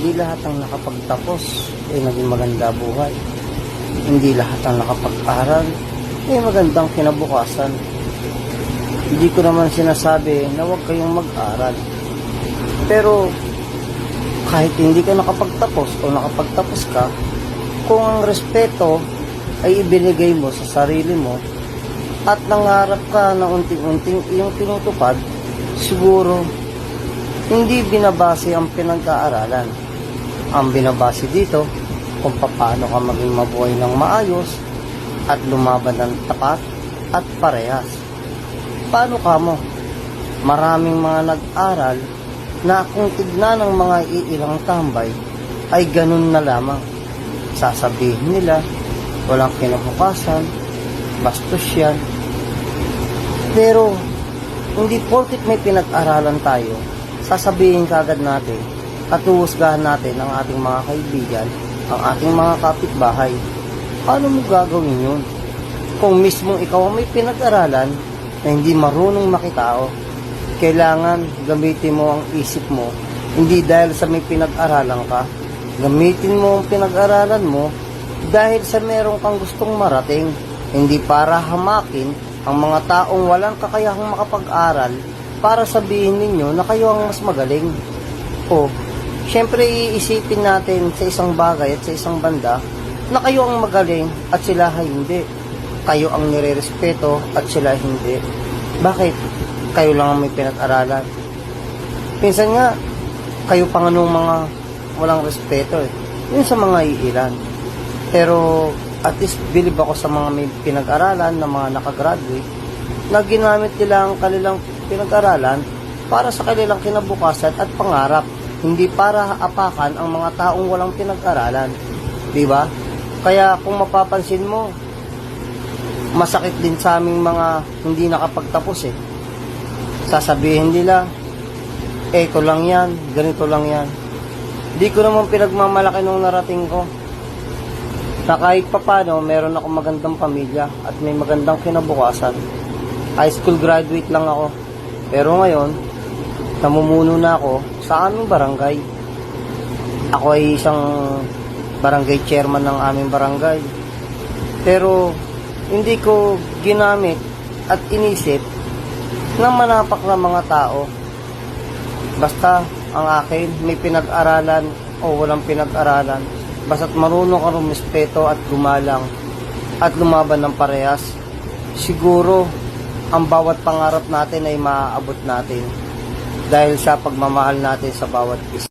hindi lahat ng nakapagtapos ay naging maganda buhay. Hindi lahat ng nakapag-aral ay magandang kinabukasan. Hindi ko naman sinasabi na huwag kayong mag-aral. Pero kahit hindi ka nakapagtapos o nakapagtapos ka, kung ang respeto ay ibinigay mo sa sarili mo at nangarap ka na unting-unting iyong tinutupad, siguro hindi binabase ang pinag-aaralan. Ang binabase dito kung paano ka maging mabuhay ng maayos at lumaban ng tapat at parehas. Paano ka mo? Maraming mga nag-aral na kung tignan ng mga iilang tambay ay ganun na lamang. Sasabihin nila, walang kinabukasan, bastos yan. Pero, hindi porket may pinag-aralan tayo, sasabihin kagad natin at huhusgahan natin ang ating mga kaibigan, ang ating mga kapitbahay. Paano mo gagawin yun? Kung mismo ikaw ang may pinag-aralan na hindi marunong makitao, kailangan gamitin mo ang isip mo, hindi dahil sa may pinag-aralan ka. Gamitin mo ang pinag-aralan mo dahil sa meron kang gustong marating, hindi para hamakin ang mga taong walang kakayahang makapag-aral para sabihin ninyo na kayo ang mas magaling. O, syempre iisipin natin sa isang bagay at sa isang banda na kayo ang magaling at sila ay hindi. Kayo ang nirerespeto at sila hindi. Bakit? Kayo lang ang may pinag-aralan. Pinsan nga, kayo pa nga nung mga walang respeto yun sa mga iilan. Pero at least believe ako sa mga may pinag-aralan na mga nakagraduate na ginamit nila ang kanilang pinag-aralan para sa kanilang kinabukasan at pangarap, hindi para apakan ang mga taong walang pinag-aralan. Diba? Kaya kung mapapansin mo, masakit din sa aming mga hindi nakapagtapos Sasabihin nila, ito lang yan, ganito lang yan. Di ko naman pinagmamalaki nung narating ko na kahit papano meron ako magandang pamilya at may magandang kinabukasan. High school graduate lang ako, pero ngayon namumuno na ako sa aming barangay. Ako ay isang barangay chairman ng aming barangay, pero hindi ko ginamit at inisip na manapak na mga tao. Basta ang akin may pinag-aralan o walang pinag-aralan, basta't marunong ka rumispeto at gumalang at lumaban ng parehas, siguro ang bawat pangarap natin ay maaabot natin dahil sa pagmamahal natin sa bawat isa.